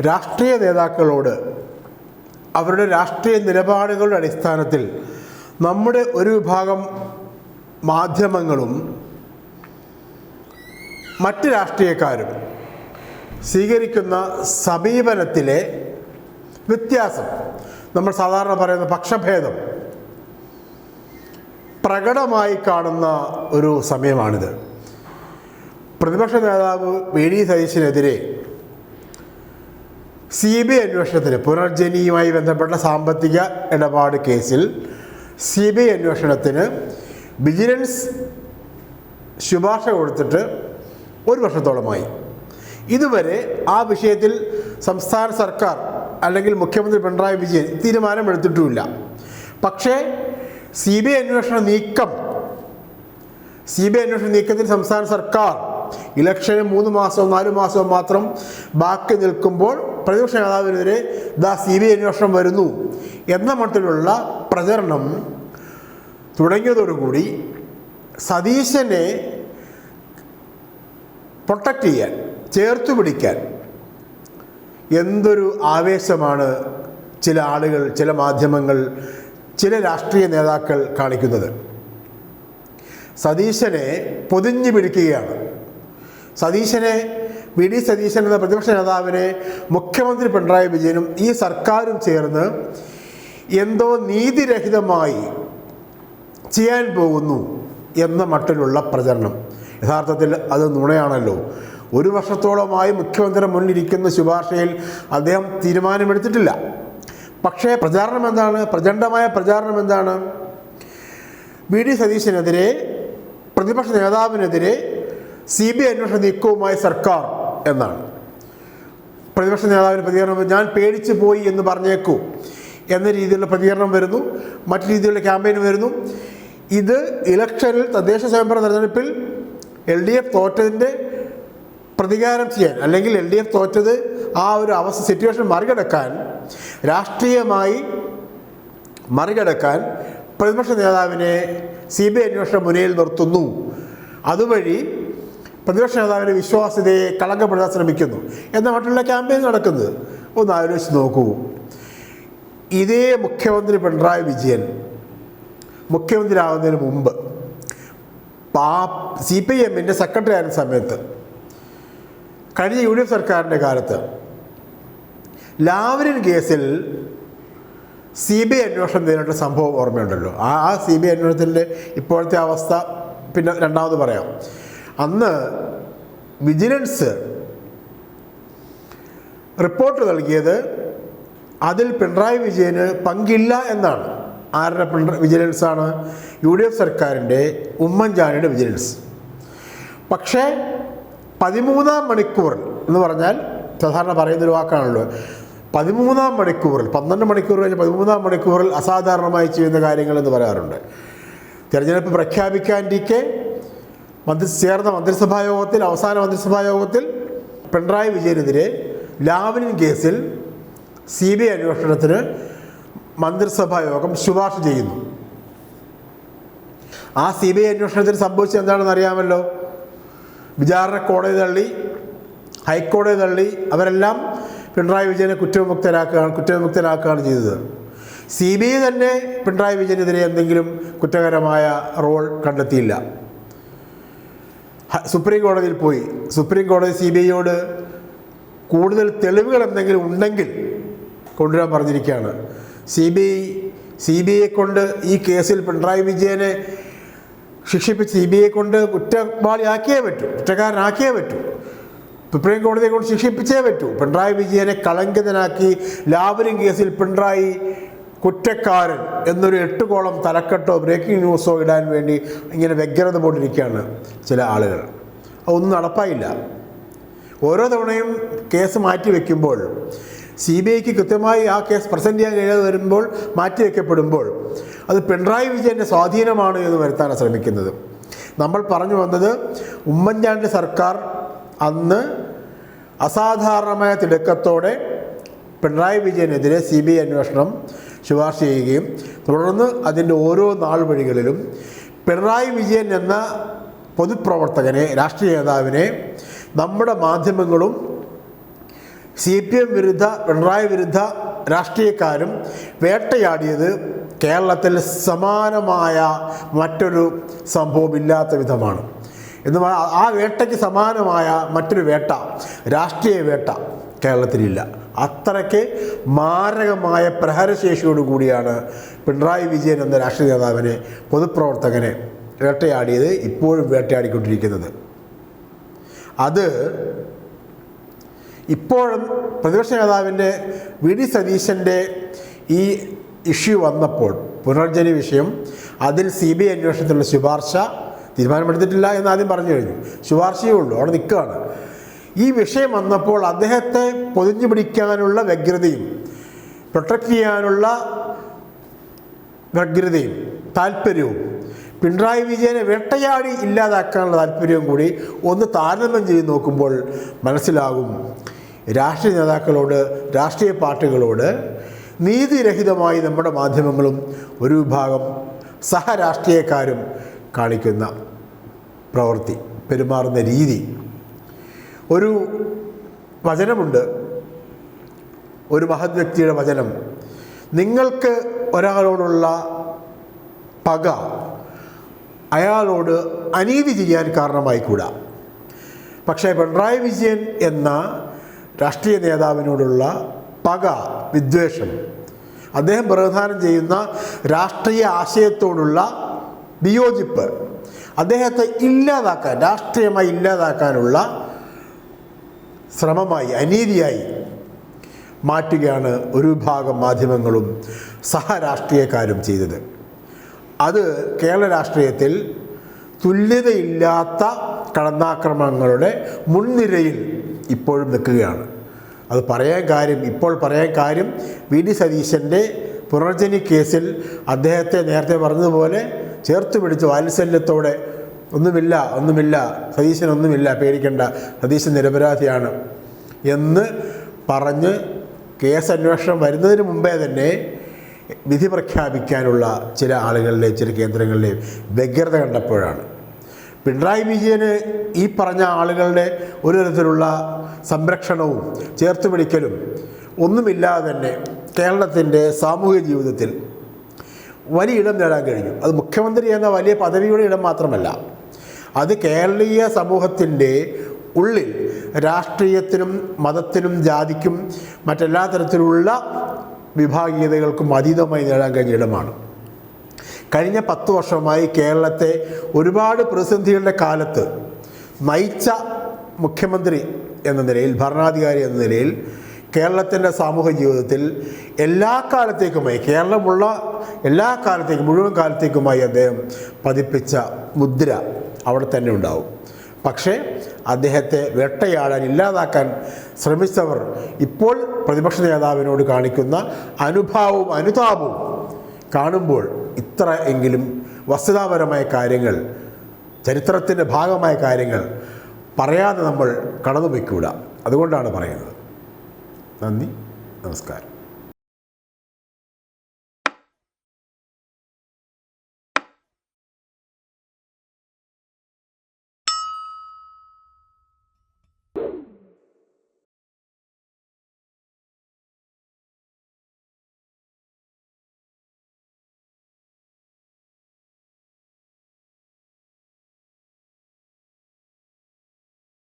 രാഷ്ട്രീയ നേതാക്കളോട് അവരുടെ രാഷ്ട്രീയ നിലപാടുകളുടെ അടിസ്ഥാനത്തിൽ നമ്മുടെ ഒരു വിഭാഗം മാധ്യമങ്ങളും മറ്റ് രാഷ്ട്രീയക്കാരും സ്വീകരിക്കുന്ന സമീപനത്തിലെ വ്യത്യാസം, നമ്മൾ സാധാരണ പറയുന്ന പക്ഷഭേദം പ്രകടമായി കാണുന്ന ഒരു സമയമാണിത്. പ്രതിപക്ഷ നേതാവ് വി ഡി സതീശനെതിരെ CBI അന്വേഷണത്തിന്, പുനർജനിയുമായി ബന്ധപ്പെട്ട സാമ്പത്തിക ഇടപാട് കേസിൽ CBI അന്വേഷണത്തിന് വിജിലൻസ് ശുപാർശ കൊടുത്തിട്ട് 1 വർഷത്തോളമായി. ഇതുവരെ ആ വിഷയത്തിൽ സംസ്ഥാന സർക്കാർ അല്ലെങ്കിൽ മുഖ്യമന്ത്രി പിണറായി വിജയൻ തീരുമാനമെടുത്തിട്ടുമില്ല. പക്ഷേ CBI അന്വേഷണ നീക്കത്തിൽ സംസ്ഥാന സർക്കാർ ഇലക്ഷന് 3 മാസവും 4 മാസവും മാത്രം ബാക്കി നിൽക്കുമ്പോൾ പ്രതിപക്ഷ നേതാവിനെതിരെ CBI അന്വേഷണം വരുന്നു എന്ന മട്ടിലുള്ള പ്രചരണം തുടങ്ങിയതോടുകൂടി സതീശനെ പ്രൊട്ടക്റ്റ് ചെയ്യാൻ, ചേർത്തു പിടിക്കാൻ എന്തൊരു ആവേശമാണ് ചില ആളുകൾ, ചില മാധ്യമങ്ങൾ, ചില രാഷ്ട്രീയ നേതാക്കൾ കാണിക്കുന്നത്. സതീശനെ പൊതിഞ്ഞു പിടിക്കുകയാണ്. സതീശനെ, വി ഡി സതീശൻ എന്ന പ്രതിപക്ഷ നേതാവിനെ മുഖ്യമന്ത്രി പിണറായി വിജയനും ഈ സർക്കാരും ചേർന്ന് എന്തോ നീതിരഹിതമായി ചെയ്യാൻ പോകുന്നു എന്ന മട്ടിലുള്ള പ്രചരണം. യഥാർത്ഥത്തിൽ അത് നുണയാണല്ലോ. 1 വർഷത്തോളമായി മുഖ്യമന്ത്രിയുടെ മുന്നിലിരിക്കുന്ന ശുപാർശയിൽ അദ്ദേഹം തീരുമാനമെടുത്തിട്ടില്ല. പക്ഷേ പ്രചാരണം എന്താണ്? പ്രചണ്ഡമായ പ്രചാരണം എന്താണ്? വി ഡി സതീശനെതിരെ, പ്രതിപക്ഷ നേതാവിനെതിരെ CBI അന്വേഷണ നീക്കവുമായി സർക്കാർ എന്നാണ്. പ്രതിപക്ഷ നേതാവിന് പ്രതികരണം, ഞാൻ പേടിച്ചു പോയി എന്ന് പറഞ്ഞേക്കൂ എന്ന രീതിയിലുള്ള പ്രതികരണം വരുന്നു. മറ്റു രീതിയിലുള്ള ക്യാമ്പയിൻ വരുന്നു. ഇത് ഇലക്ഷനിൽ, തദ്ദേശ സ്വയംഭരണ തെരഞ്ഞെടുപ്പിൽ LDF തോറ്റതിൻ്റെ പ്രതികാരം ചെയ്യാൻ, അല്ലെങ്കിൽ LDF തോറ്റത് ആ ഒരു സിറ്റുവേഷൻ മറികടക്കാൻ, രാഷ്ട്രീയമായി മറികടക്കാൻ പ്രതിപക്ഷ നേതാവിനെ CBI അന്വേഷണ മുനയിൽ നിർത്തുന്നു. അതുവഴി പ്രതിപക്ഷ നേതാവിൻ്റെ വിശ്വാസ്യതയെ കളങ്കപ്പെടുത്താൻ ശ്രമിക്കുന്നു എന്ന മറ്റുള്ള ക്യാമ്പയിൻ നടക്കുന്നത്. ഒന്ന് ആലോചിച്ച് നോക്കൂ. ഇതേ മുഖ്യമന്ത്രി പിണറായി വിജയൻ മുഖ്യമന്ത്രിയാവുന്നതിന് മുമ്പ് CPIMൻ്റെ സെക്രട്ടറി ആയിരുന്ന സമയത്ത്, കഴിഞ്ഞ UDF സർക്കാരിൻ്റെ കാലത്ത് ലാവ്ലിൻ കേസിൽ CBI അന്വേഷണം നേരിട്ട സംഭവം ഓർമ്മയുണ്ടല്ലോ. ആ CBI അന്വേഷണത്തിൻ്റെ ഇപ്പോഴത്തെ അവസ്ഥ പിന്നെ രണ്ടാമത് പറയാം. അന്ന് വിജിലൻസ് റിപ്പോർട്ട് നൽകിയത് അതിൽ പിണറായി വിജയന് പങ്കില്ല എന്നാണ്. ആരുടെ വിജിലൻസാണ്? UDF സർക്കാരിൻ്റെ ഉമ്മൻചാണ്ടിയുടെ വിജിലൻസ്. പക്ഷേ 13-ാം മണിക്കൂറിൽ എന്ന് പറഞ്ഞാൽ സാധാരണ പറയുന്നൊരു വാക്കാണല്ലോ, 13-ാം മണിക്കൂറിൽ, 12 മണിക്കൂർ കഴിഞ്ഞ് 13-ാം മണിക്കൂറിൽ അസാധാരണമായി ചെയ്യുന്ന കാര്യങ്ങളെന്ന് പറയാറുണ്ട്. തിരഞ്ഞെടുപ്പ് പ്രഖ്യാപിക്കാനിരിക്കെ ചേർന്ന മന്ത്രിസഭാ യോഗത്തിൽ, അവസാന മന്ത്രിസഭാ യോഗത്തിൽ പിണറായി വിജയനെതിരെ ലാവ്ലിൻ കേസിൽ CBI അന്വേഷണത്തിന് മന്ത്രിസഭാ യോഗം ശുപാർശ ചെയ്യുന്നു. ആ CBI അന്വേഷണത്തിൽ സംഭവിച്ചത് എന്താണെന്ന് അറിയാമല്ലോ. വിചാരണ കോടതി തള്ളി, ഹൈക്കോടതി തള്ളി, അവരെല്ലാം പിണറായി വിജയനെ കുറ്റവിമുക്തനാക്കുകയാണ് ചെയ്തത്. CBI തന്നെ പിണറായി വിജയനെതിരെ എന്തെങ്കിലും കുറ്റകരമായ റോൾ കണ്ടെത്തിയില്ല. സുപ്രീം കോടതിയിൽ പോയി. സുപ്രീം കോടതി CBIയോട് കൂടുതൽ തെളിവുകൾ എന്തെങ്കിലും ഉണ്ടെങ്കിൽ കൊണ്ടുവരാൻ പറഞ്ഞിരിക്കുകയാണ്. CBIയെ കൊണ്ട് ഈ കേസിൽ പിണറായി വിജയനെ ശിക്ഷിപ്പിച്ച് CBIയെ കൊണ്ട് കുറ്റക്കാരനാക്കിയേ പറ്റൂ. സുപ്രീം കോടതിയെ കൊണ്ട് ശിക്ഷിപ്പിച്ചേ പറ്റൂ. പിണറായി വിജയനെ കളങ്കിതനാക്കി ലാവ്ലിൻ കേസിൽ പിണറായി കുറ്റക്കാരൻ എന്നൊരു 8 കോളം തലക്കെട്ടോ ബ്രേക്കിംഗ് ന്യൂസോ ഇടാൻ വേണ്ടി ഇങ്ങനെ വ്യഗ്രത പോണ്ടിരിക്കുകയാണ് ചില ആളുകൾ. അതൊന്നും നടപ്പായില്ല. ഓരോ തവണയും കേസ് മാറ്റി വയ്ക്കുമ്പോൾ, CBIക്ക് കൃത്യമായി ആ കേസ് പ്രസൻറ്റ് ചെയ്യാൻ കഴിയാതെ വരുമ്പോൾ, മാറ്റിവെക്കപ്പെടുമ്പോൾ അത് പിണറായി വിജയൻ്റെ സ്വാധീനമാണ് എന്ന് വരുത്താനാണ് ശ്രമിക്കുന്നത്. നമ്മൾ പറഞ്ഞു വന്നത്, ഉമ്മൻചാണ്ടി സർക്കാർ അന്ന് അസാധാരണമായ തിടുക്കത്തോടെ പിണറായി വിജയനെതിരെ CBI അന്വേഷണം ശുപാർശ ചെയ്യുകയും തുടർന്ന് അതിൻ്റെ ഓരോ നാൾ വഴികളിലും പിണറായി വിജയൻ എന്ന പൊതുപ്രവർത്തകനെ, രാഷ്ട്രീയ നേതാവിനെ നമ്മുടെ മാധ്യമങ്ങളും CPM വിരുദ്ധ പിണറായി വിരുദ്ധ രാഷ്ട്രീയക്കാരും വേട്ടയാടിയത് കേരളത്തിൽ സമാനമായ മറ്റൊരു സംഭവമില്ലാത്ത വിധമാണ്. എന്ന് ആ വേട്ടയ്ക്ക് സമാനമായ മറ്റൊരു വേട്ട, രാഷ്ട്രീയ വേട്ട കേരളത്തിലില്ല. അത്രയ്ക്ക് മാരകമായ പ്രഹരശേഷിയോടുകൂടിയാണ് പിണറായി വിജയൻ എന്ന രാഷ്ട്രീയ നേതാവിനെ, പൊതുപ്രവർത്തകനെ വേട്ടയാടിയത്, ഇപ്പോഴും വേട്ടയാടിക്കൊണ്ടിരിക്കുന്നത്. അത് ഇപ്പോഴും പ്രതിപക്ഷ നേതാവിൻ്റെ VD സതീശൻ്റെ ഈ ഇഷ്യൂ വന്നപ്പോൾ, പുനർജനി വിഷയം, അതിൽ CBI അന്വേഷണത്തിലുള്ള ശുപാർശ തീരുമാനമെടുത്തിട്ടില്ല എന്ന് ആദ്യം പറഞ്ഞു കഴിഞ്ഞു. ശുപാർശയേ ഉള്ളൂ, അവിടെ നിൽക്കുകയാണ്. ഈ വിഷയം വന്നപ്പോൾ അദ്ദേഹത്തെ പൊതിഞ്ഞു പിടിക്കാനുള്ള വ്യഗ്രതയും പ്രൊട്ടക്റ്റ് ചെയ്യാനുള്ള വ്യഗ്രതയും താല്പര്യവും പിണറായി വിജയനെ വേട്ടയാടി ഇല്ലാതാക്കാനുള്ള താല്പര്യവും കൂടി ഒന്ന് താരതമ്യം ചെയ്ത് നോക്കുമ്പോൾ മനസ്സിലാകും, രാഷ്ട്രീയ നേതാക്കളോട്, രാഷ്ട്രീയ പാർട്ടികളോട് നീതിരഹിതമായി നമ്മുടെ മാധ്യമങ്ങളും ഒരു വിഭാഗം സഹരാഷ്ട്രീയക്കാരും കാണിക്കുന്ന പ്രവൃത്തി, പെരുമാറുന്ന രീതി. ഒരു വചനമുണ്ട്, ഒരു മഹത് വ്യക്തിയുടെ വചനം: നിങ്ങൾക്ക് ഒരാളോടുള്ള പക അയാളോട് അനീതി ചെയ്യാൻ കാരണമായിക്കൂടാ. പക്ഷേ പിണറായി വിജയൻ എന്ന രാഷ്ട്രീയ നേതാവിനോടുള്ള പക, വിദ്വേഷം, അദ്ദേഹം പ്രതിനിധാനം ചെയ്യുന്ന രാഷ്ട്രീയ ആശയത്തോടുള്ള വിയോജിപ്പ്, അദ്ദേഹത്തെ ഇല്ലാതാക്കാൻ, രാഷ്ട്രീയമായി ഇല്ലാതാക്കാനുള്ള ശ്രമമായി, അനീതിയായി മാറ്റുകയാണ് ഒരു വിഭാഗം മാധ്യമങ്ങളും സഹരാഷ്ട്രീയക്കാരും ചെയ്തത്. അത് കേരള രാഷ്ട്രീയത്തിൽ തുല്യതയില്ലാത്ത കടന്നാക്രമണങ്ങളുടെ മുൻനിരയിൽ ഇപ്പോഴും നിൽക്കുകയാണ്. അത് ഇപ്പോൾ പറയാൻ കാര്യം VD സതീശൻ്റെ പുനർജനി കേസിൽ അദ്ദേഹത്തെ നേരത്തെ പറഞ്ഞതുപോലെ ചേർത്ത് പിടിച്ച് വാത്സല്യത്തോടെ ഒന്നുമില്ല സതീശനൊന്നുമില്ല, പേടിക്കണ്ട, സതീശൻ നിരപരാധിയാണ് എന്ന് പറഞ്ഞ് കേസ് അന്വേഷണം വരുന്നതിന് മുമ്പേ തന്നെ വിധി പ്രഖ്യാപിക്കാനുള്ള ചില ആളുകളുടെയും ചില കേന്ദ്രങ്ങളുടെയും വ്യഗ്രത കണ്ടപ്പോഴാണ്. പിണറായി വിജയന് ഈ പറഞ്ഞ ആളുകളുടെ ഒരു തരത്തിലുള്ള സംരക്ഷണവും ചേർത്തുപിടിക്കലും ഒന്നുമില്ലാതെ തന്നെ കേരളത്തിൻ്റെ സാമൂഹിക ജീവിതത്തിൽ വലിയ ഇടം നേടാൻ കഴിഞ്ഞു. അത് മുഖ്യമന്ത്രി എന്ന വലിയ പദവിയുടെ ഇടം മാത്രമല്ല, അത് കേരളീയ സമൂഹത്തിൻ്റെ ഉള്ളിൽ രാഷ്ട്രീയത്തിനും മതത്തിനും ജാതിക്കും മറ്റെല്ലാ തരത്തിലുള്ള വിഭാഗീയതകൾക്കും അതീതമായി നേടാൻ കഴിഞ്ഞ ഇടമാണ്. കഴിഞ്ഞ 10 വർഷമായി കേരളത്തെ ഒരുപാട് പ്രതിസന്ധികളുടെ കാലത്ത് നയിച്ച മുഖ്യമന്ത്രി എന്ന നിലയിൽ, ഭരണാധികാരി എന്ന നിലയിൽ കേരളത്തിൻ്റെ സാമൂഹിക ജീവിതത്തിൽ എല്ലാ കാലത്തേക്കുമായി, കേരളമുള്ള എല്ലാ കാലത്തേക്കും, മുഴുവൻ കാലത്തേക്കുമായി അദ്ദേഹം പതിപ്പിച്ച മുദ്ര അവിടെ തന്നെ ഉണ്ടാവും. പക്ഷേ അദ്ദേഹത്തെ വേട്ടയാടാൻ, ഇല്ലാതാക്കാൻ ശ്രമിച്ചവർ ഇപ്പോൾ പ്രതിപക്ഷ നേതാവിനോട് കാണിക്കുന്ന അനുഭാവവും അനുതാപവും കാണുമ്പോൾ ഇത്ര എങ്കിലും വസ്തുതാപരമായ കാര്യങ്ങൾ, ചരിത്രത്തിൻ്റെ ഭാഗമായ കാര്യങ്ങൾ പറയാതെ നമ്മൾ കടന്നു വയ്ക്കൂട. അതുകൊണ്ടാണ് പറയുന്നത്. നന്ദി, നമസ്കാരം.